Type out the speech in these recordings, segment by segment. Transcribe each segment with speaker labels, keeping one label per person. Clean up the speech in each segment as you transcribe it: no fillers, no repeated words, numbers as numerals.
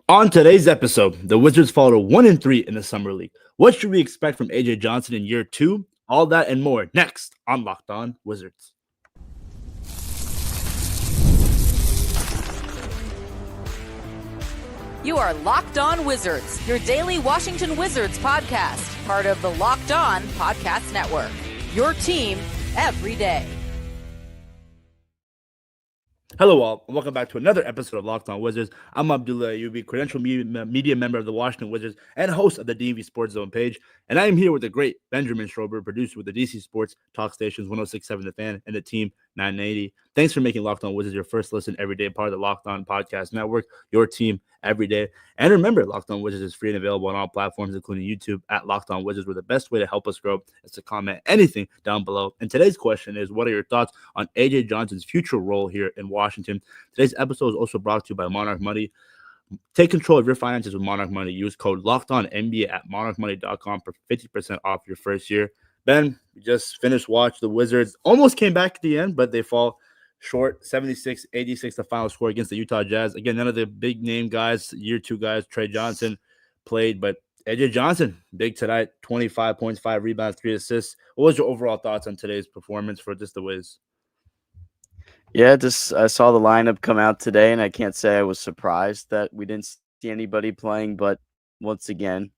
Speaker 1: On today's episode, the Wizards fall to 1-3 in the Summer League. What should we expect from AJ Johnson in year two? All that and more next on Locked On Wizards.
Speaker 2: You are Locked On Wizards, your daily Washington Wizards podcast, part of the Locked On Podcast Network. Your team every day.
Speaker 1: Hello all, and welcome back to another episode of Locked On Wizards. I'm Abdullah, credential media member of the Washington Wizards and host of the DV Sports Zone page. And I am here with the great Benjamin Schrober, producer with the DC Sports Talk Stations 106.7 The Fan and the Team 980. Thanks for making Locked On Wizards your first listen every day, part of the Locked On Podcast Network, your team every day. And remember, Locked On Wizards is free and available on all platforms, including YouTube at Locked On Wizards, where the best way to help us grow is to comment anything down below. And today's question is, what are your thoughts on AJ Johnson's future role here in Washington? Today's episode is also brought to you by Monarch Money. Take control of your finances with Monarch Money. Use code LOCKEDONNBA at monarchmoney.com for 50% off your first year. Ben, we just finished watch. The Wizards almost came back at the end, but they fall short, 76-86, the final score against the Utah Jazz. Again, none of the big name guys, year two guys, Trey Johnson played, but AJ Johnson, big tonight, 25 points, 5 rebounds, 3 assists. What was your overall thoughts on today's performance for just the Wiz?
Speaker 3: Yeah, I saw the lineup come out today, and I can't say I was surprised that we didn't see anybody playing, but once again,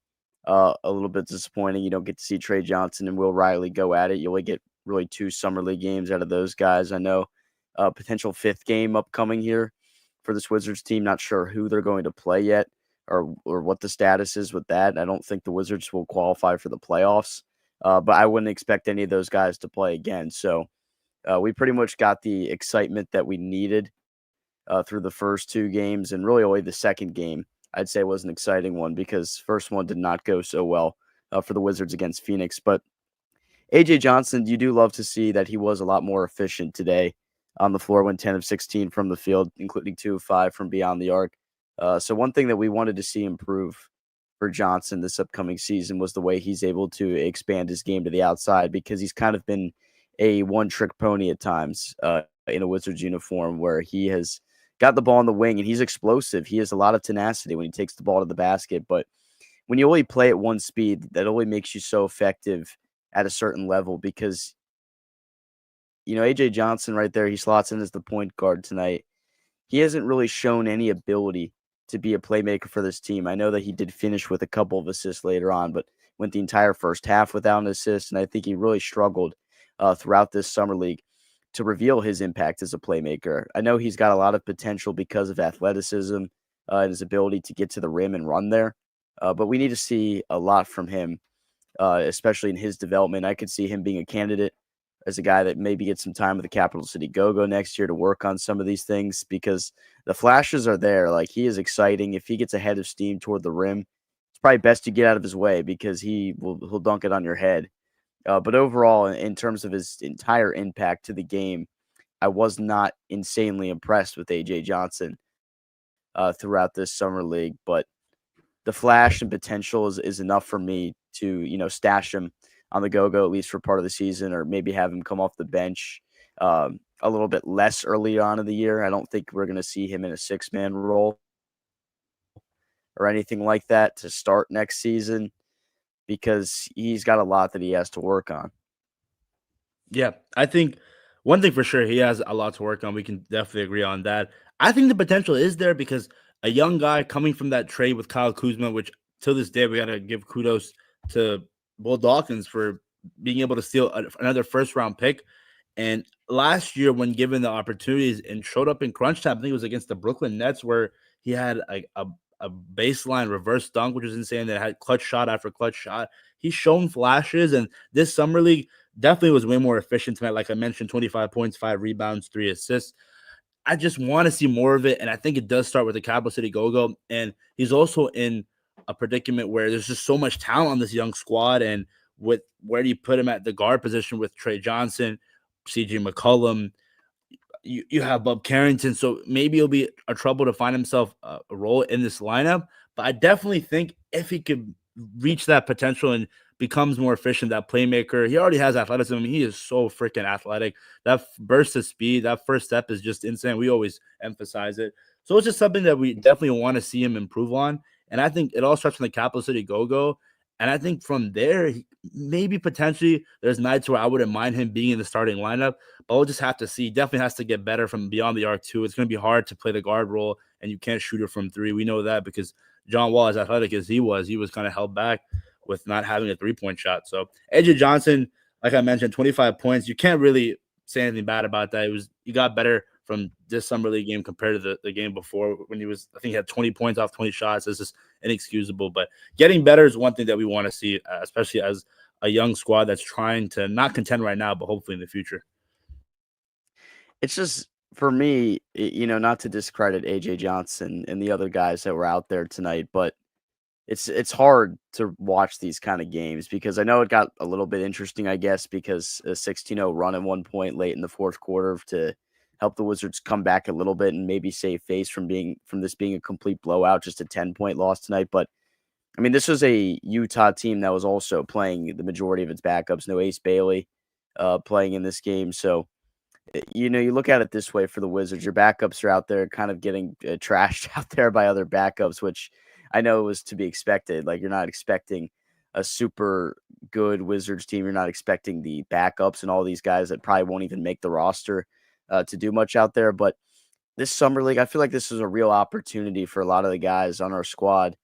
Speaker 3: a little bit disappointing. You don't get to see Trey Johnson and Will Riley go at it. You only get really 2 Summer League games out of those guys. I know potential 5th game upcoming here for this Wizards team. Not sure who they're going to play yet or what the status is with that. I don't think the Wizards will qualify for the playoffs, but I wouldn't expect any of those guys to play again. So we pretty much got the excitement that we needed through the first 2 games, and really only the second game, I'd say, was an exciting one because first one did not go so well for the Wizards against Phoenix. But AJ Johnson, you do love to see that he was a lot more efficient today on the floor, went 10 of 16 from the field, including 2 of 5 from beyond the arc. So one thing that we wanted to see improve for Johnson this upcoming season was the way he's able to expand his game to the outside, because he's kind of been a one-trick pony at times in a Wizards uniform, where he has got the ball in the wing and he's explosive. He has a lot of tenacity when he takes the ball to the basket, but when you only play at one speed, that only makes you so effective at a certain level, because, AJ Johnson right there, he slots in as the point guard tonight. He hasn't really shown any ability to be a playmaker for this team. I know that he did finish with a couple of assists later on, but went the entire first half without an assist, and I think he really struggled throughout this Summer League to reveal his impact as a playmaker. I know he's got a lot of potential because of athleticism and his ability to get to the rim and run there, but we need to see a lot from him, especially in his development. I could see him being a candidate as a guy that maybe gets some time with the Capital City Go-Go next year to work on some of these things, because the flashes are there. Like, he is exciting. If he gets ahead of steam toward the rim, it's probably best to get out of his way, because he'll dunk it on your head. But overall, in terms of his entire impact to the game, I was not insanely impressed with AJ Johnson throughout this Summer League. But the flash and potential is enough for me to, stash him on the go-go, at least for part of the season, or maybe have him come off the bench a little bit less early on in the year. I don't think we're going to see him in a 6-man role or anything like that to start next season, because he's got a lot that he has to work on.
Speaker 1: Yeah, I think one thing for sure, he has a lot to work on. We can definitely agree on that. I think the potential is there, because a young guy coming from that trade with Kyle Kuzma, which to this day we got to give kudos to Will Dawkins for being able to steal another first-round pick. And last year, when given the opportunities and showed up in crunch time, I think it was against the Brooklyn Nets, where he had a baseline reverse dunk, which was insane, that had clutch shot after clutch shot. He's shown flashes, and this Summer League definitely was way more efficient tonight. Like I mentioned, 25 points, 5 rebounds, 3 assists. I just want to see more of it, and I think it does start with the Capital City Go-Go. And he's also in a predicament where there's just so much talent on this young squad, and with where do you put him at the guard position with Trey Johnson, CJ McCollum, you have Bob Carrington, so maybe it'll be a trouble to find himself a role in this lineup. But I definitely think if he could reach that potential and becomes more efficient, that playmaker, he already has athleticism. I mean, he is so freaking athletic. That burst of speed, that first step is just insane. We always emphasize it. So it's just something that we definitely want to see him improve on. And I think it all starts from the Capital City Go-Go. And I think from there, maybe potentially there's nights where I wouldn't mind him being in the starting lineup, but we'll just have to see. He definitely has to get better from beyond the arc too. It's going to be hard to play the guard role, and you can't shoot it from three. We know that because John Wall, as athletic as he was kind of held back with not having a three-point shot. So AJ Johnson, like I mentioned, 25 points. You can't really say anything bad about that. He got better from this summer league game compared to the game before when I think he had 20 points off 20 shots. It's just inexcusable. But getting better is one thing that we want to see, especially as a young squad that's trying to not contend right now, but hopefully in the future.
Speaker 3: It's just for me, not to discredit AJ Johnson and the other guys that were out there tonight, but it's hard to watch these kind of games because I know it got a little bit interesting, I guess, because a 16-0 run at one point late in the fourth quarter to help the Wizards come back a little bit and maybe save face from this being a complete blowout, just a 10-point loss tonight. But I mean, this was a Utah team that was also playing the majority of its backups. No Ace Bailey playing in this game, so you look at it this way for the Wizards, your backups are out there kind of getting trashed out there by other backups, which I know was to be expected. Like, you're not expecting a super good Wizards team. You're not expecting the backups and all these guys that probably won't even make the roster to do much out there. But this summer league, I feel like this is a real opportunity for a lot of the guys on our squad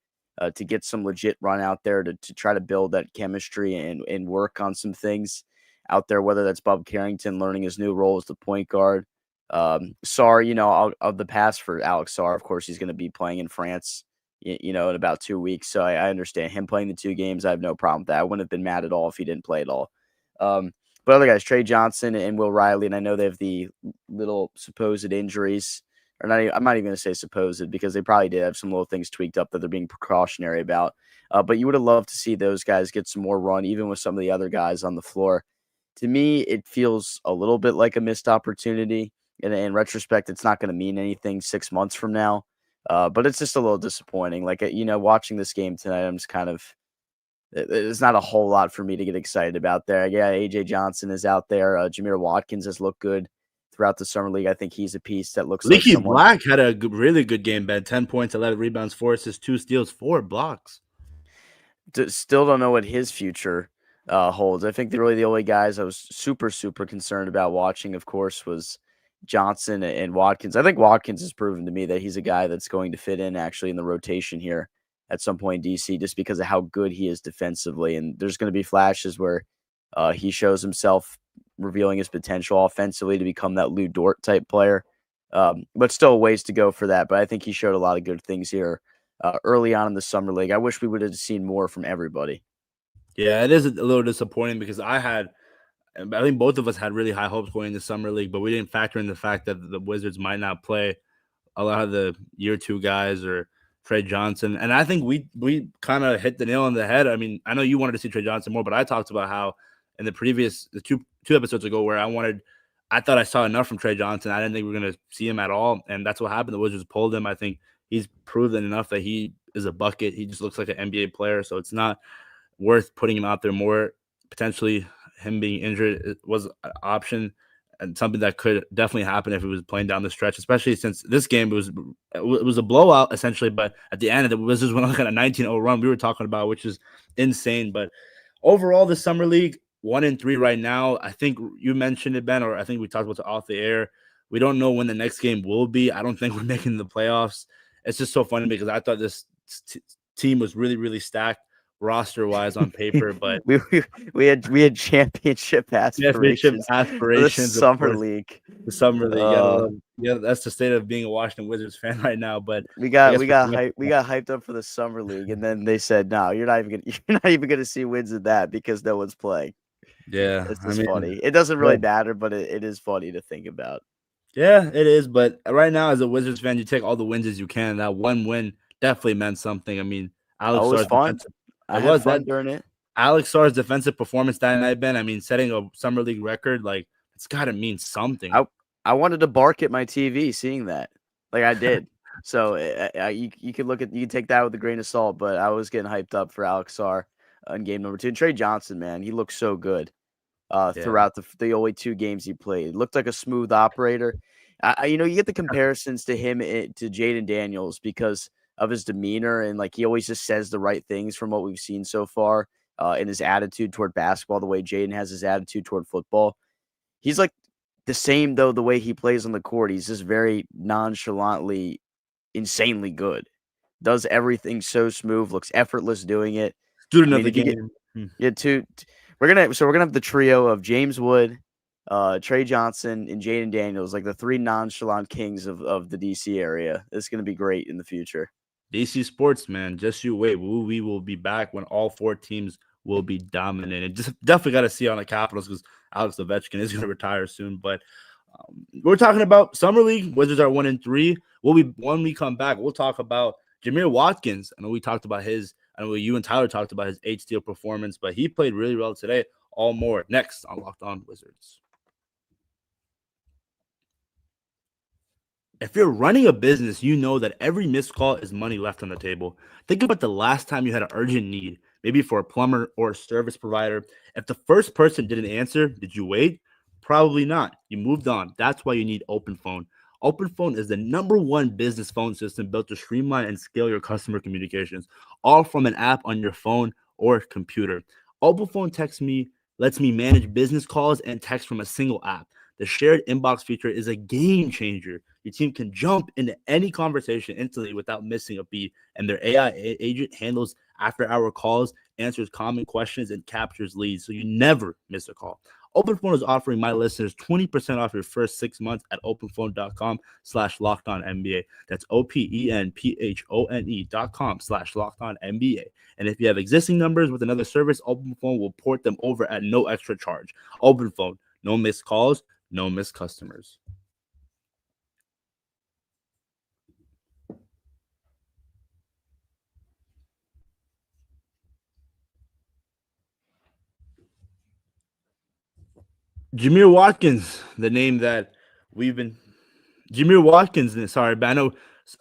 Speaker 3: to get some legit run out there to try to build that chemistry and work on some things out there, whether that's Bob Carrington learning his new role as the point guard. Sarr, of the past for Alex Sarr, of course, he's going to be playing in France, in about 2 weeks. So I understand him playing the 2 games. I have no problem with that. I wouldn't have been mad at all if he didn't play at all. But other guys, Trey Johnson and Will Riley, and I know they have the little supposed injuries, or not. I'm not even going to say supposed because they probably did have some little things tweaked up that they're being precautionary about. But you would have loved to see those guys get some more run, even with some of the other guys on the floor. To me, it feels a little bit like a missed opportunity. In retrospect, it's not going to mean anything 6 months from now. But it's just a little disappointing. Like, watching this game tonight, I'm just kind of, there's not a whole lot for me to get excited about there. Yeah, AJ Johnson is out there. Jir Watkins has looked good throughout the summer league. I think he's a piece that looks
Speaker 1: Leaky
Speaker 3: like someone.
Speaker 1: Black had a really good game, Ben. 10 points, 11 rebounds, 4 assists, 2 steals, 4 blocks.
Speaker 3: Still don't know what his future holds. I think the only guys I was super, super concerned about watching, of course, was Johnson and Watkins. I think Watkins has proven to me that he's a guy that's going to fit in actually in the rotation here at some point in DC, just because of how good he is defensively. And there's going to be flashes where he shows himself revealing his potential offensively to become that Lou Dort type player. But still a ways to go for that. But I think he showed a lot of good things here early on in the summer league. I wish we would have seen more from everybody.
Speaker 1: Yeah, it is a little disappointing because I think both of us had really high hopes going into summer league, but we didn't factor in the fact that the Wizards might not play a lot of the year 2 guys or Trey Johnson. And I think we kind of hit the nail on the head. I mean, I know you wanted to see Trey Johnson more, but I talked about how in the two episodes ago where I thought I saw enough from Trey Johnson. I didn't think we were going to see him at all. And that's what happened. The Wizards pulled him. I think he's proven enough that he is a bucket. He just looks like an NBA player. So it's not worth putting him out there more. Potentially him being injured was an option and something that could definitely happen if he was playing down the stretch, especially since this game it was a blowout essentially, but at the end of the Wizards went on a 19-0 run we were talking about, which is insane. But overall, the summer league 1-3 right now. I think you mentioned it, Ben, or I think we talked about it off the air. We don't know when the next game will be. I don't think we're making the playoffs. It's just so funny because I thought this team was really, really stacked roster wise on paper, but
Speaker 3: we had championship aspirations. For the summer league.
Speaker 1: The summer league. Yeah, that's the state of being a Washington Wizards fan right now. But
Speaker 3: we got hyped up for the summer league, and then they said, "No, you're not even gonna see wins in that because no one's playing."
Speaker 1: Yeah,
Speaker 3: it's just funny. It doesn't really matter, but it is funny to think about.
Speaker 1: Yeah, it is. But right now, as a Wizards fan, you take all the wins as you can. That one win definitely meant something. I mean, Alex
Speaker 3: was fun. I had fun during it.
Speaker 1: Alex Sarr's defensive performance that night, Ben. I mean, setting a summer league record, like it's got to mean something.
Speaker 3: I wanted to bark at my TV seeing that, like I did. So you can take that with a grain of salt, but I was getting hyped up for Alex Sarr in game number 2. And Trey Johnson, man, he looked so good throughout the only 2 games he played. He looked like a smooth operator. You get the comparisons to him to Jaden Daniels because of his demeanor and like he always just says the right things from what we've seen so far in his attitude toward basketball, the way Jaden has his attitude toward football. He's like the same though the way he plays on the court. He's just very nonchalantly, insanely good. Does everything so smooth, looks effortless doing it.
Speaker 1: Student
Speaker 3: I
Speaker 1: of
Speaker 3: mean,
Speaker 1: the
Speaker 3: if you
Speaker 1: game.
Speaker 3: we're gonna have the trio of James Wood, Trey Johnson, and Jaden Daniels, like the three nonchalant kings of the DC area. It's gonna be great in the future.
Speaker 1: DC sports, man. Just you wait. We will be back when all 4 teams will be dominated. Just definitely got to see on the Capitals because Alex Ovechkin is going to retire soon. But we're talking about summer league. Wizards are 1-3. When we come back, we'll talk about Jir Watkins. I know we talked about his. I know you and Tyler talked about his 8-steal performance, but he played really well today. All more next on Locked On Wizards. If you're running a business, you know that every missed call is money left on the table. Think about the last time you had an urgent need, maybe for a plumber or a service provider. If the first person didn't answer, did you wait? Probably not. You moved on. That's why you need OpenPhone. OpenPhone is the #1 business phone system built to streamline and scale your customer communications, all from an app on your phone or computer. OpenPhone lets me manage business calls and text from a single app. The shared inbox feature is a game changer. Your team can jump into any conversation instantly without missing a beat, and their AI agent handles after-hour calls, answers common questions, and captures leads, so you never miss a call. OpenPhone is offering my listeners 20% off your first 6 months at openphone.com/lockedonnba. That's OPENPHONE.com/lockedonnba. And if you have existing numbers with another service, OpenPhone will port them over at no extra charge. OpenPhone, no missed calls, no missed customers. Jir Watkins, the name that we've been Jir Watkins. Sorry, but I know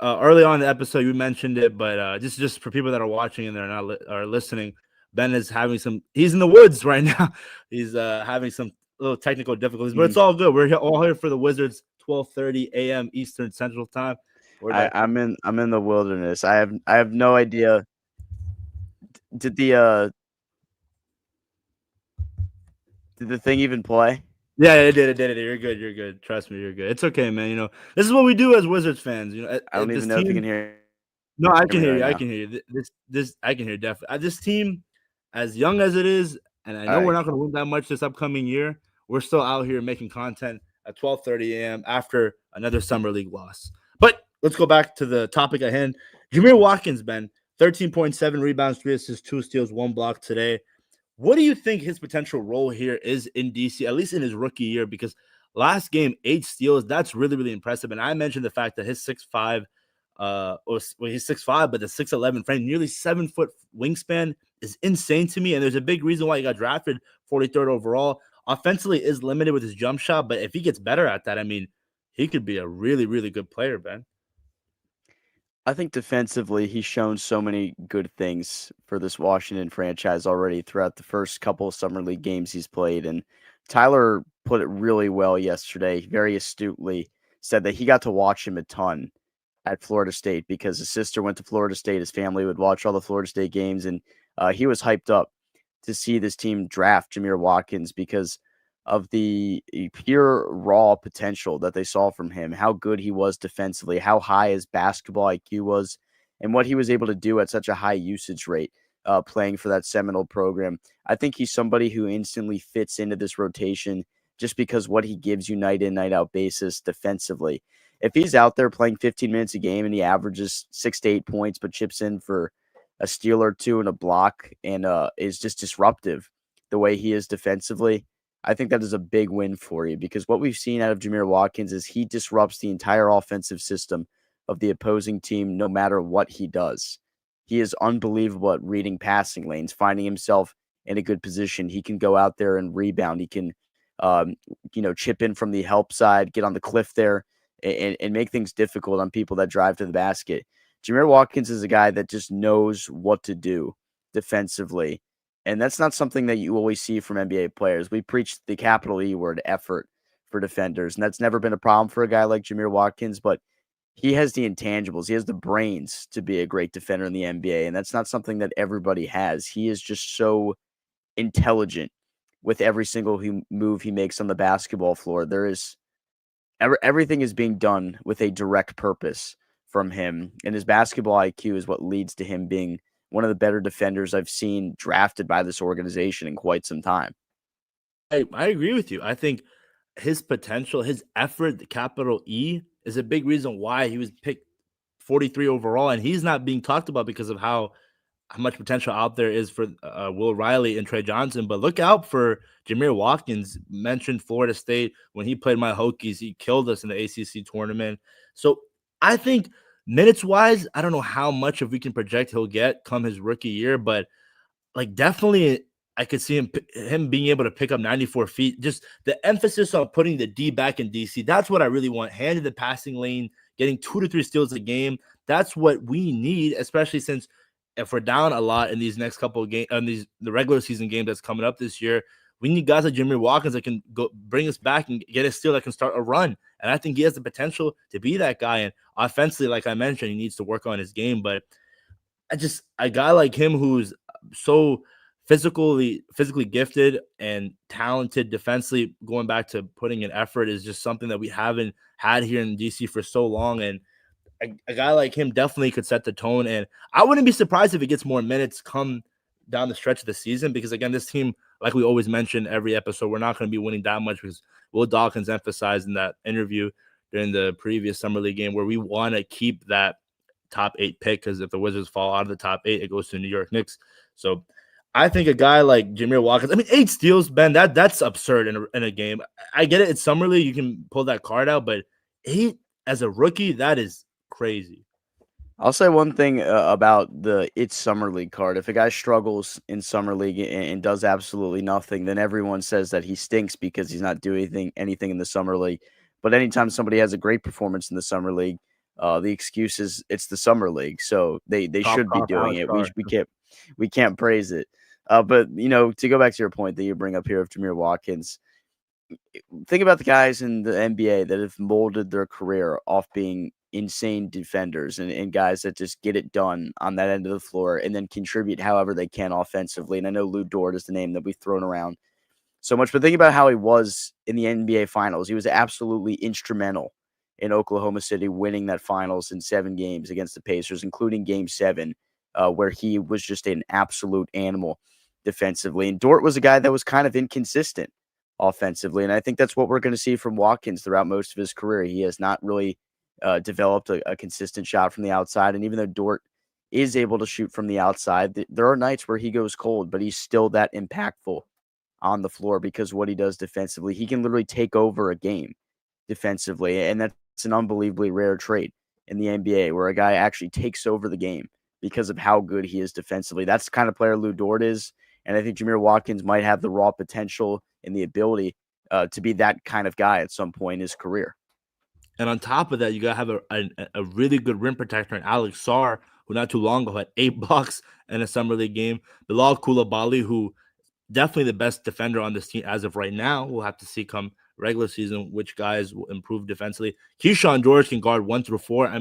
Speaker 1: early on in the episode you mentioned it, but just for people that are watching and they're not are listening, Ben is having some. He's in the woods right now. He's having some little technical difficulties, but it's all good. We're all here for the Wizards. 12:30 a.m. Eastern Central Time.
Speaker 3: I'm in the wilderness. I have no idea. Did the thing even play?
Speaker 1: Yeah, it did. You're good. Trust me, you're good. It's okay, man. This is what we do as Wizards fans.
Speaker 3: I don't even know if you can hear.
Speaker 1: No, I can hear you.
Speaker 3: Right
Speaker 1: I can hear you. This I can hear definitely. This team, as young as it is, and I know
Speaker 3: All
Speaker 1: we're
Speaker 3: right.
Speaker 1: not going to win that much this upcoming year. We're still out here making content at 12:30 a.m. after another summer league loss. But let's go back to the topic at hand. Jir Watkins, Ben, 13.7 rebounds, 3 assists, 2 steals, 1 block today. What do you think his potential role here is in DC, at least in his rookie year? Because last game, 8 steals, that's really, really impressive. And I mentioned the fact that his 6'5", he's 6'5", but the 6'11" frame, nearly 7-foot wingspan is insane to me. And there's a big reason why he got drafted 43rd overall. Offensively is limited with his jump shot, but if he gets better at that, I mean, he could be a really, really good player, Ben.
Speaker 3: I think defensively, he's shown so many good things for this Washington franchise already throughout the first couple of summer league games he's played. And Tyler put it really well yesterday, very astutely, said that he got to watch him a ton at Florida State because his sister went to Florida State. His family would watch all the Florida State games, and he was hyped up to see this team draft Jir Watkins because of the pure raw potential that they saw from him, how good he was defensively, how high his basketball IQ was, and what he was able to do at such a high usage rate playing for that Seminole program. I think he's somebody who instantly fits into this rotation just because what he gives you night in, night out basis defensively. If he's out there playing 15 minutes a game and he averages 6 to 8 points but chips in for a steal or 2 and a block and is just disruptive the way he is defensively, I think that is a big win for you because what we've seen out of Jir Watkins is he disrupts the entire offensive system of the opposing team no matter what he does. He is unbelievable at reading passing lanes, finding himself in a good position. He can go out there and rebound. He can, chip in from the help side, get on the cliff there, and make things difficult on people that drive to the basket. Jir Watkins is a guy that just knows what to do defensively. And that's not something that you always see from NBA players. We preach the capital E word, effort, for defenders, and that's never been a problem for a guy like Jir Watkins, but he has the intangibles. He has the brains to be a great defender in the NBA, and that's not something that everybody has. He is just so intelligent with every single move he makes on the basketball floor. There is everything is being done with a direct purpose from him, and his basketball IQ is what leads to him being one of the better defenders I've seen drafted by this organization in quite some time.
Speaker 1: I agree with you. I think his potential, his effort, the capital E, is a big reason why he was picked 43 overall, and he's not being talked about because of how much potential out there is for Will Riley and Trey Johnson. But look out for Jir Watkins. Mentioned Florida State when he played my Hokies. He killed us in the ACC tournament. So I think minutes wise, I don't know how much if we can project he'll get come his rookie year, but like definitely I could see him being able to pick up 94 feet. Just the emphasis on putting the D back in DC. That's what I really want. Hand in the passing lane, getting 2 to 3 steals a game. That's what we need, especially since if we're down a lot in these next couple of games, the regular season game that's coming up this year, we need guys like Jir Watkins that can go bring us back and get a steal that can start a run. And I think he has the potential to be that guy. And offensively, like I mentioned, he needs to work on his game. But a guy like him who's so physically gifted and talented defensively, going back to putting in effort, is just something that we haven't had here in DC for so long. And a guy like him definitely could set the tone. And I wouldn't be surprised if he gets more minutes come down the stretch of the season, because again, this team, like we always mention every episode, we're not going to be winning that much, because Will Dawkins emphasized in that interview during the previous Summer League game where we want to keep that top 8 pick, because if the Wizards fall out of the top 8, it goes to New York Knicks. So I think a guy like Jir Watkins, 8 steals, Ben, that's absurd in a game. I get it. It's Summer League. You can pull that card out, but 8 as a rookie, that is crazy.
Speaker 3: I'll say one thing about the It's Summer League card. If a guy struggles in Summer League and does absolutely nothing, then everyone says that he stinks because he's not doing anything in the Summer League. But anytime somebody has a great performance in the Summer League, the excuse is it's the Summer League, so they should be doing it. We can't praise it. But to go back to your point that you bring up here of Jir Watkins, think about the guys in the NBA that have molded their career off being insane defenders and guys that just get it done on that end of the floor and then contribute however they can offensively. And I know Lou Dort is the name that we've thrown around so much, but think about how he was in the NBA Finals. He was absolutely instrumental in Oklahoma City winning that Finals in 7 games against the Pacers, including Game 7, where he was just an absolute animal defensively. And Dort was a guy that was kind of inconsistent offensively, and I think that's what we're going to see from Watkins throughout most of his career. He has not really developed a consistent shot from the outside. And even though Dort is able to shoot from the outside, there are nights where he goes cold, but he's still that impactful on the floor because of what he does defensively. He can literally take over a game defensively, and that's an unbelievably rare trait in the NBA where a guy actually takes over the game because of how good he is defensively. That's the kind of player Lou Dort is, and I think Jir Watkins might have the raw potential and the ability to be that kind of guy at some point in his career.
Speaker 1: And on top of that, you got to have a really good rim protector in Alex Sarr, who not too long ago had 8 blocks in a Summer League game. Bilal Coulibaly, who definitely the best defender on this team as of right now. We'll have to see come regular season which guys will improve defensively. Keyshawn George can guard 1 through 4.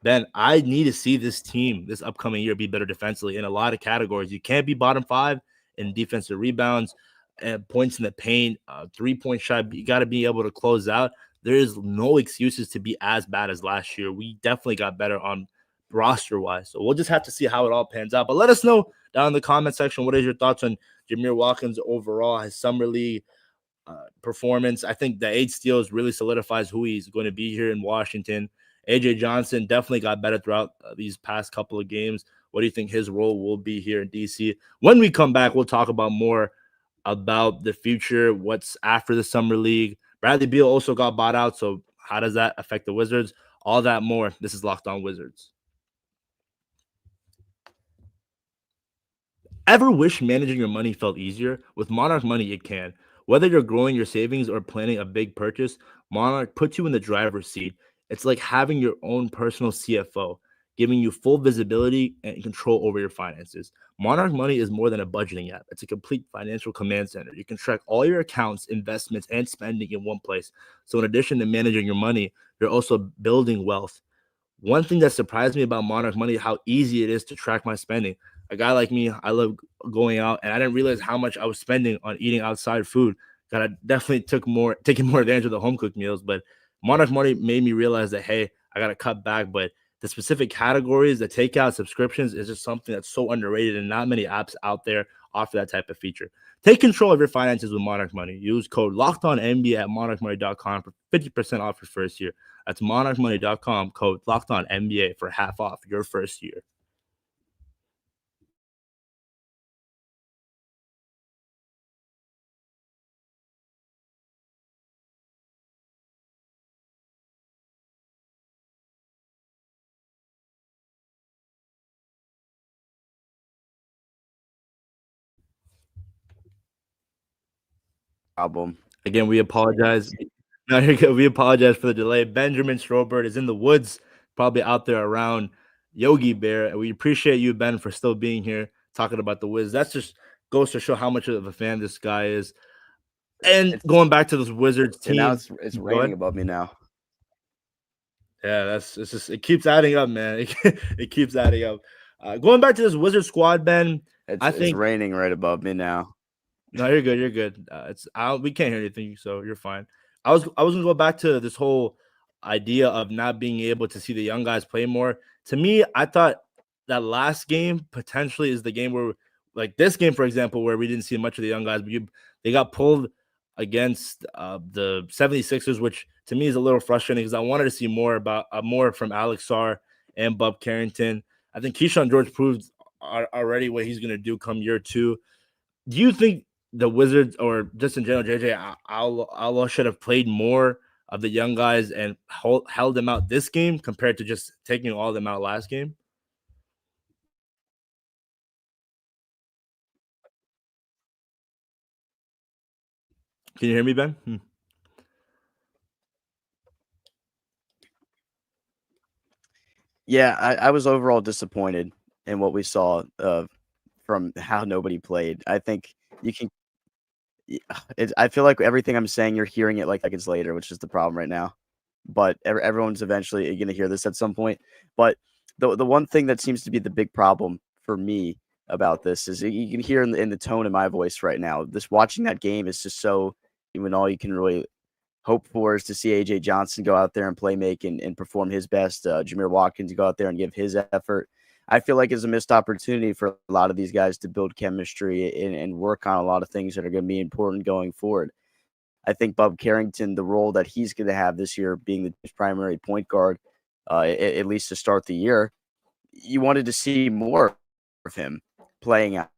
Speaker 1: Ben, I need to see this team this upcoming year be better defensively in a lot of categories. You can't be bottom 5 in defensive rebounds, points in the paint, 3-point shot. You got to be able to close out. There is no excuses to be as bad as last year. We definitely got better on roster-wise. So we'll just have to see how it all pans out. But let us know down in the comment section, what is your thoughts on Jir Watkins overall, his Summer League performance? I think the 8 steals really solidifies who he's going to be here in Washington. A.J. Johnson definitely got better throughout these past couple of games. What do you think his role will be here in D.C.? When we come back, we'll talk about more about the future, what's after the Summer League. Bradley Beal also got bought out, so how does that affect the Wizards? All that more. This is Locked On Wizards. Ever wish managing your money felt easier? With Monarch Money, it can. Whether you're growing your savings or planning a big purchase, Monarch puts you in the driver's seat. It's like having your own personal CFO. giving you full visibility and control over your finances. Monarch Money is more than a budgeting app. It's a complete financial command center. You can track all your accounts, investments, and spending in one place. So in addition to managing your money, you're also building wealth. One thing that surprised me about Monarch Money is how easy it is to track my spending. A guy like me, I love going out, and I didn't realize how much I was spending on eating outside food. God, I definitely taking more advantage of the home cooked meals. But Monarch Money made me realize that hey, I gotta cut back. But the specific categories, the takeout subscriptions, is just something that's so underrated, and not many apps out there offer that type of feature. Take control of your finances with Monarch Money. Use code LOCKEDONNBA at monarchmoney.com for 50% off your first year. That's monarchmoney.com, code LOCKEDONNBA for half off your first year.
Speaker 3: Problem.
Speaker 1: Again, we apologize. No, you're good. We apologize for the delay. Benjamin Strobert is in the woods, probably out there around Yogi Bear. And we appreciate you, Ben, for still being here talking about the Wiz. That's just goes to show how much of a fan this guy is. And
Speaker 3: It's
Speaker 1: going back to this Wizards
Speaker 3: and now
Speaker 1: team,
Speaker 3: it's
Speaker 1: go
Speaker 3: raining
Speaker 1: ahead.
Speaker 3: above me now.
Speaker 1: Yeah, it's just it keeps adding up, man. It keeps adding up. Going back to this Wizard squad, Ben, I
Speaker 3: It's
Speaker 1: think
Speaker 3: raining right above me now.
Speaker 1: no, you're good. You're good. We can't hear anything, so you're fine. I was gonna go back to this whole idea of not being able to see the young guys play more. To me, I thought that last game potentially is the game where, like this game, for example, where we didn't see much of the young guys, but they got pulled against the 76ers, which to me is a little frustrating because I wanted to see more from Alex Sarr and Bob Carrington. I think Keyshawn George proved already what he's gonna do come year two. Do you think the Wizards or just in general, JJ, Allah should have played more of the young guys and held them out this game compared to just taking all of them out last game? Can you hear me, Ben?
Speaker 3: Yeah, I was overall disappointed in what we saw from how nobody played. I think you can. I feel like everything I'm saying, you're hearing it like seconds later, which is the problem right now. But everyone's eventually going to hear this at some point. But the one thing that seems to be the big problem for me about this is you can hear in the tone of my voice right now. This watching that game is just so even all you can really hope for is to see AJ Johnson go out there and play make and perform his best. Jir Watkins go out there and give his effort. I feel like it's a missed opportunity for a lot of these guys to build chemistry and work on a lot of things that are going to be important going forward. I think Bob Carrington, the role that he's going to have this year, being the primary point guard, at least to start the year, you wanted to see more of him playing out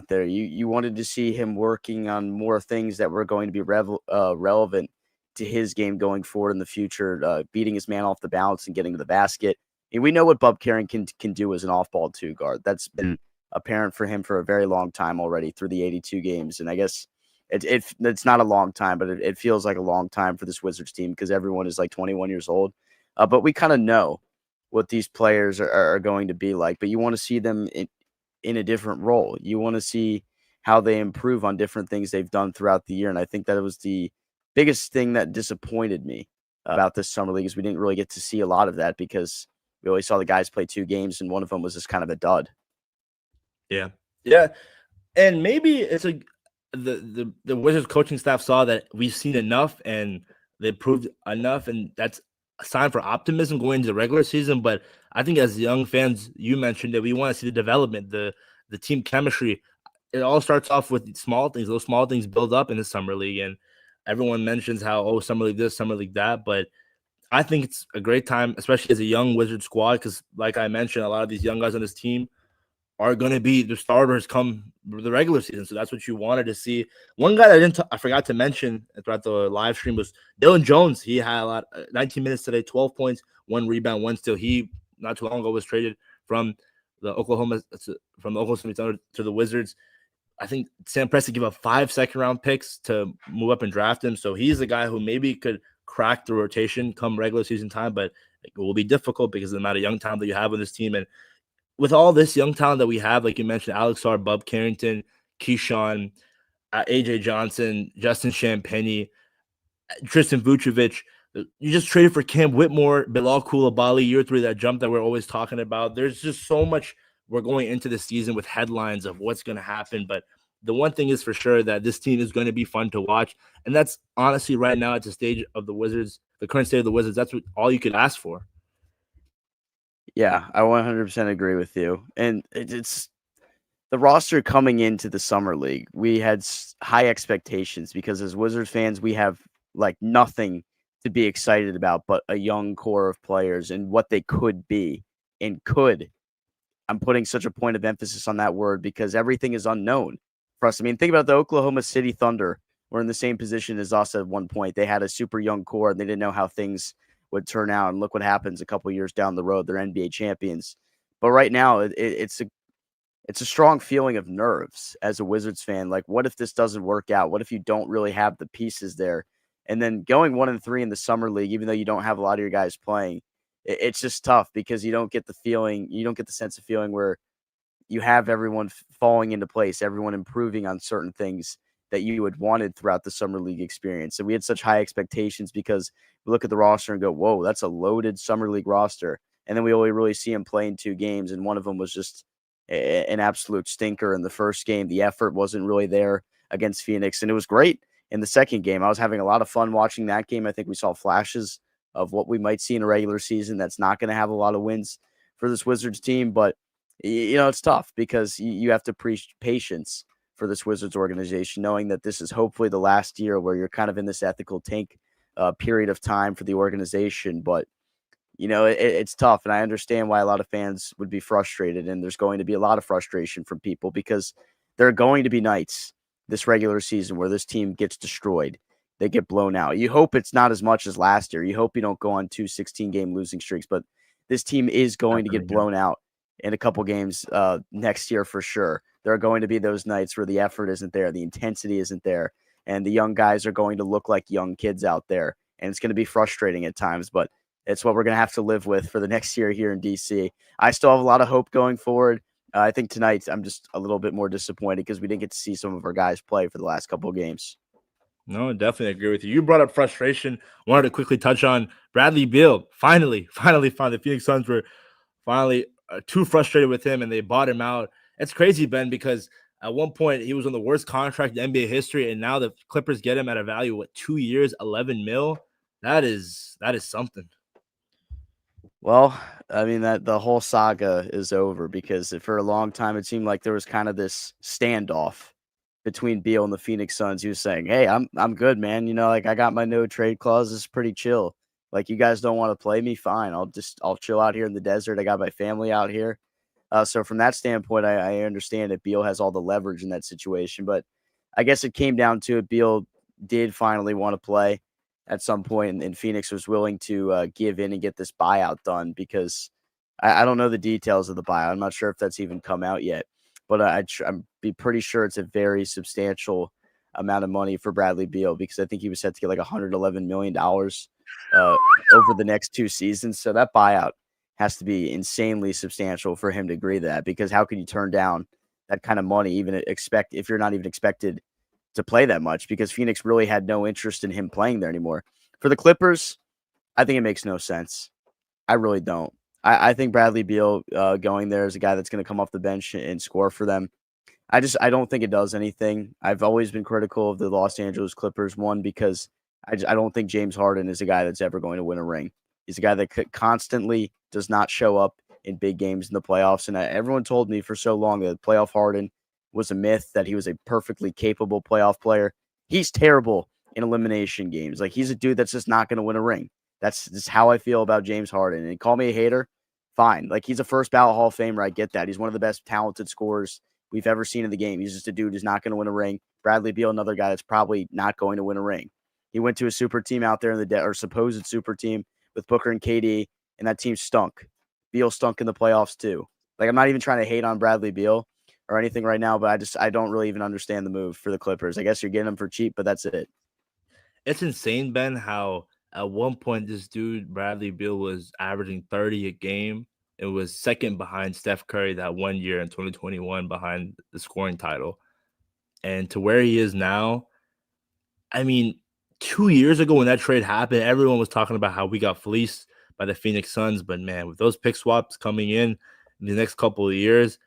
Speaker 3: there. You wanted to see him working on more things that were going to be relevant to his game going forward in the future, beating his man off the bounce and getting to the basket. And we know what Bob Carrington can do as an off-ball two guard. That's been apparent for him for a very long time already through the 82 games. And I guess it's not a long time, but it feels like a long time for this Wizards team because everyone is like 21 years old. But we kind of know what these players are going to be like. But you want to see them in a different role. You want to see how they improve on different things they've done throughout the year. And I think that was the biggest thing that disappointed me about this summer league is we didn't really get to see a lot of that because we always saw the guys play 2 games and one of them was just kind of a dud.
Speaker 1: Yeah. Yeah. And maybe it's the Wizards coaching staff saw that we've seen enough and they proved enough, and that's a sign for optimism going into the regular season. But I think as young fans, you mentioned that we want to see the development, the team chemistry. It all starts off with small things. Those small things build up in the summer league, and everyone mentions how summer league this, summer league that, but I think it's a great time, especially as a young Wizard squad, because like I mentioned, a lot of these young guys on this team are going to be the starters come the regular season. So that's what you wanted to see. One guy that I forgot to mention throughout the live stream was Dylan Jones. He had a lot, 19 minutes today, 12 points, 1 rebound, 1 steal. He not too long ago was traded from the Oklahoma City Thunder to the Wizards. I think Sam Presti gave up 5 second-round picks to move up and draft him. So he's a guy who maybe could crack the rotation come regular season time. But Like, it will be difficult because of the amount of young talent that you have on this team. And with all this young talent that we have, like you mentioned, Alex R, Bub Carrington, Keyshawn, AJ Johnson, Justin Champagny, Tristan Vucevic. You just traded for Cam Whitmore, Bilal Coulibaly, year 3, that jump that we're always talking about. There's just so much we're going into the season with headlines of what's going to happen. But the one thing is for sure that this team is going to be fun to watch. And that's honestly right now at the stage of the Wizards, the current state of the Wizards, that's what all you could ask for.
Speaker 3: Yeah, I 100% agree with you. And it's the roster coming into the summer league. We had high expectations because as Wizards fans, we have like nothing to be excited about but a young core of players and what they could be. And could, I'm putting such a point of emphasis on that word because everything is unknown for us. I mean, think about the Oklahoma City Thunder. We're in the same position as us at one point. They had a super young core and they didn't know how things would turn out. And look what happens a couple years down the road. They're NBA champions. But right now, it's a strong feeling of nerves as a Wizards fan. Like, what if this doesn't work out? What if you don't really have the pieces there? And then going 1-3 in the summer league, even though you don't have a lot of your guys playing, it's just tough because you don't get the feeling, you don't get the sense of feeling where you have everyone falling into place, everyone improving on certain things that you had wanted throughout the summer league experience. So we had such high expectations because we look at the roster and go, whoa, that's a loaded summer league roster. And then we only really see him play in 2 games. And one of them was just an absolute stinker in the first game. The effort wasn't really there against Phoenix. And it was great in the second game. I was having a lot of fun watching that game. I think we saw flashes of what we might see in a regular season that's not going to have a lot of wins for this Wizards team. But, you know, it's tough because you have to preach patience for this Wizards organization, knowing that this is hopefully the last year where you're kind of in this ethical tank period of time for the organization. But, you know, it's tough. And I understand why a lot of fans would be frustrated. And there's going to be a lot of frustration from people because there are going to be nights this regular season where this team gets destroyed. They get blown out. You hope it's not as much as last year. You hope you don't go on 2 16-game losing streaks. But this team is going to get blown out in a couple games next year for sure. There are going to be those nights where the effort isn't there, the intensity isn't there, and the young guys are going to look like young kids out there. And it's going to be frustrating at times, but it's what we're going to have to live with for the next year here in DC. I still have a lot of hope going forward. I think tonight I'm just a little bit more disappointed because we didn't get to see some of our guys play for the last couple of games.
Speaker 1: No, definitely agree with you. You brought up frustration. Wanted to quickly touch on Bradley Beal. Finally. The Phoenix Suns were finally too frustrated with him, and they bought him out. It's crazy, Ben, because at one point he was on the worst contract in NBA history, and now the Clippers get him at a value of 2 years, 11 mil. That is something.
Speaker 3: Well, I mean that the whole saga is over because for a long time it seemed like there was kind of this standoff between Beal and the Phoenix Suns. He was saying, "Hey, I'm good, man. You know, like I got my no trade clause. It's pretty chill. Like you guys don't want to play me, fine. I'll chill out here in the desert. I got my family out here." So from that standpoint, I understand that Beal has all the leverage in that situation, but I guess it came down to it. Beal did finally want to play at some point, and Phoenix was willing to give in and get this buyout done because I don't know the details of the buyout. I'm not sure if that's even come out yet, but I'm be pretty sure it's a very substantial amount of money for Bradley Beal because I think he was set to get like $111 million over the next 2 seasons. So that buyout has to be insanely substantial for him to agree to that because how can you turn down that kind of money if you're not even expected to play that much because Phoenix really had no interest in him playing there anymore. For the Clippers, I think it makes no sense. I really don't. I think Bradley Beal going there is a guy that's going to come off the bench and score for them. I don't think it does anything. I've always been critical of the Los Angeles Clippers, one, because I don't think James Harden is a guy that's ever going to win a ring. He's a guy that constantly does not show up in big games in the playoffs. And everyone told me for so long that playoff Harden was a myth, that he was a perfectly capable playoff player. He's terrible in elimination games. Like he's a dude that's just not going to win a ring. That's just how I feel about James Harden. And call me a hater, fine. Like he's a first ballot Hall of Famer. I get that. He's one of the best talented scorers we've ever seen in the game. He's just a dude who's not going to win a ring. Bradley Beal, another guy that's probably not going to win a ring. He went to a super team out there in the or supposed super team with Booker and KD, and that team stunk. Beal stunk in the playoffs too. Like I'm not even trying to hate on Bradley Beal or anything right now, but I don't really even understand the move for the Clippers. I guess you're getting them for cheap, but that's it.
Speaker 1: It's insane, Ben, how at one point, this dude, Bradley Beal, was averaging 30 a game. It was second behind Steph Curry that one year in 2021 behind the scoring title. And to where he is now, I mean, 2 years ago when that trade happened, everyone was talking about how we got fleeced by the Phoenix Suns. But man, with those pick swaps coming in the next couple of years,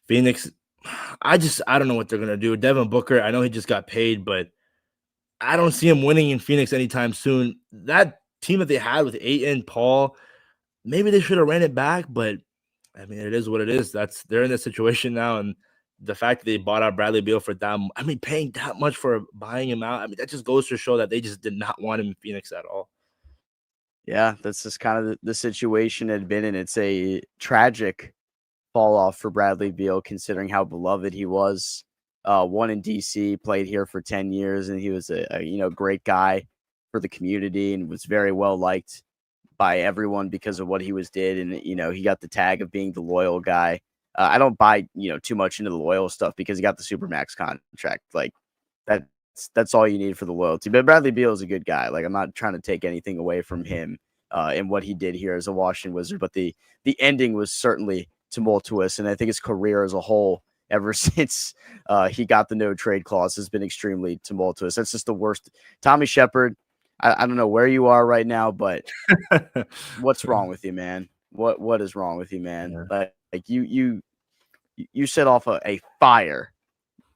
Speaker 1: Phoenix, I don't know what they're gonna do. Devin Booker, I know he just got paid, but I don't see him winning in Phoenix anytime soon. That team that they had with Ayton, Paul, maybe they should have ran it back, but I mean, it is what it is. They're in this situation now, and the fact that they bought out Bradley Beal for that, I mean, paying that much for buying him out, I mean, that just goes to show that they just did not want him in Phoenix at all.
Speaker 3: Yeah, that's just kind of the situation it had been in. It's a tragic fall off for Bradley Beal, considering how beloved he was. One in DC, played here for 10 years, and he was a great guy for the community and was very well liked by everyone because of what he did. And he got the tag of being the loyal guy. I don't buy too much into the loyal stuff because he got the Supermax contract. Like that's all you need for the loyalty. But Bradley Beal is a good guy. Like, I'm not trying to take anything away from him and what he did here as a Washington Wizard, but the ending was certainly tumultuous, and I think his career as a whole, ever since he got the no trade clause, has been extremely tumultuous. That's just the worst. Tommy Shepard, I don't know where you are right now, but what's wrong with you, man? What is wrong with you, man?
Speaker 1: Yeah.
Speaker 3: Like you set off a fire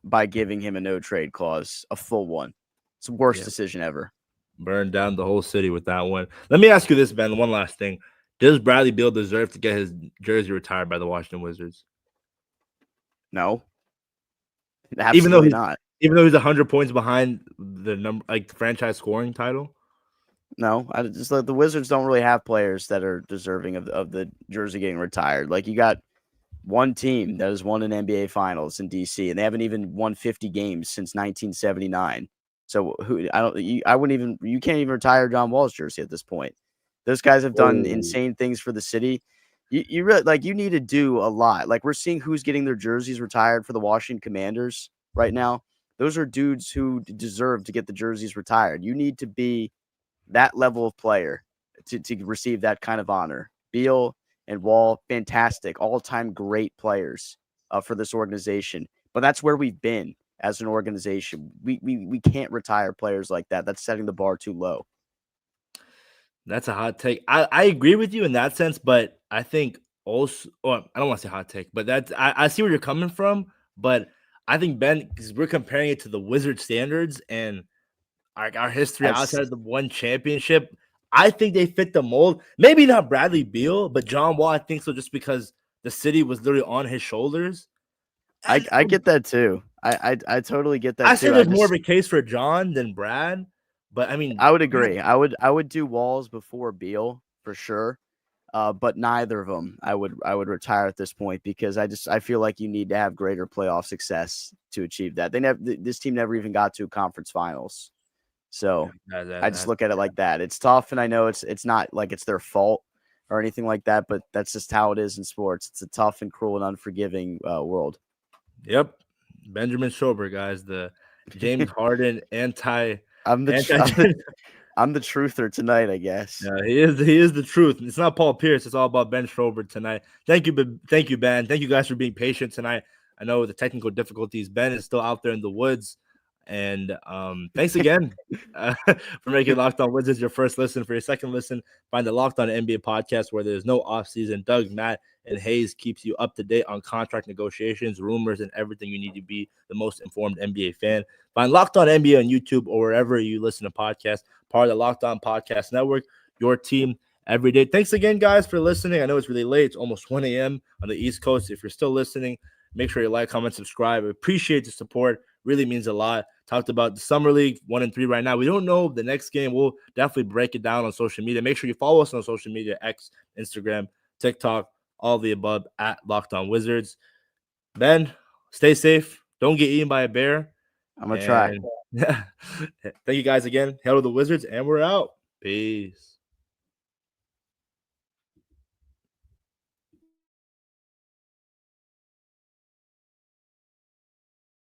Speaker 3: by giving him a no trade clause, a full one. It's the worst decision ever.
Speaker 1: Burned down the whole city with that one. Let me ask you this, Ben. One last thing. Does Bradley Beal deserve to get his jersey retired by the Washington Wizards?
Speaker 3: No. Absolutely not.
Speaker 1: Even though he's 100 points behind the the franchise scoring title?
Speaker 3: No, I just the Wizards don't really have players that are deserving of the jersey getting retired. Like, you got one team that has won an NBA Finals in DC, and they haven't even won 50 games since 1979. So you can't even retire John Wall's jersey at this point. Those guys have done insane things for the city. You really you need to do a lot. Like, we're seeing who's getting their jerseys retired for the Washington Commanders right now. Those are dudes who deserve to get the jerseys retired. You need to be that level of player to receive that kind of honor. Beal and Wall, fantastic, all-time great players for this organization. But that's where we've been as an organization. We can't retire players like that. That's setting the bar too low.
Speaker 1: That's a hot take. I agree with you in that sense, but I think also, I don't want to say hot take, but I see where you're coming from. But I think, Ben, because we're comparing it to the Wizard standards and our history outside of the one championship, I think they fit the mold. Maybe not Bradley Beal, but John Wall, I think so, just because the city was literally on his shoulders.
Speaker 3: I get that too. I totally get that.
Speaker 1: I say there's more of a case for John than Brad, but I mean,
Speaker 3: I would agree. I would do Walls before Beal for sure, but neither of them I would retire at this point, because I feel like you need to have greater playoff success to achieve that. This team never even got to conference finals, so I just look at it like that. It's tough, and I know it's not like it's their fault or anything like that, but that's just how it is in sports. It's a tough and cruel and unforgiving world.
Speaker 1: Yep. Benjamin Schober, guys, the James Harden anti.
Speaker 3: I'm the truther tonight, I guess.
Speaker 1: Yeah, he is the truth. It's not Paul Pierce. It's all about Ben Schober tonight. Thank you, Ben. Thank you guys for being patient tonight. I know the technical difficulties. Ben is still out there in the woods. And thanks again for making Locked On Wizards your first listen. For your second listen, find the Locked On NBA podcast where there's no offseason. Doug, Matt, and Hayes keeps you up to date on contract negotiations, rumors, and everything you need to be the most informed NBA fan. Find Locked On NBA on YouTube or wherever you listen to podcasts. Part of the Locked On Podcast Network, your team every day. Thanks again, guys, for listening. I know it's really late. It's almost 1 a.m. on the East Coast. If you're still listening, make sure you like, comment, subscribe. I appreciate the support. Really means a lot. Talked about the Summer League 1-3 right now. We don't know the next game. We'll definitely break it down on social media. Make sure you follow us on social media, X, Instagram, TikTok, all the above at Locked On Wizards. Ben, stay safe. Don't get eaten by a bear.
Speaker 3: I'm going to try.
Speaker 1: Thank you guys again. Hail to the Wizards, and we're out. Peace.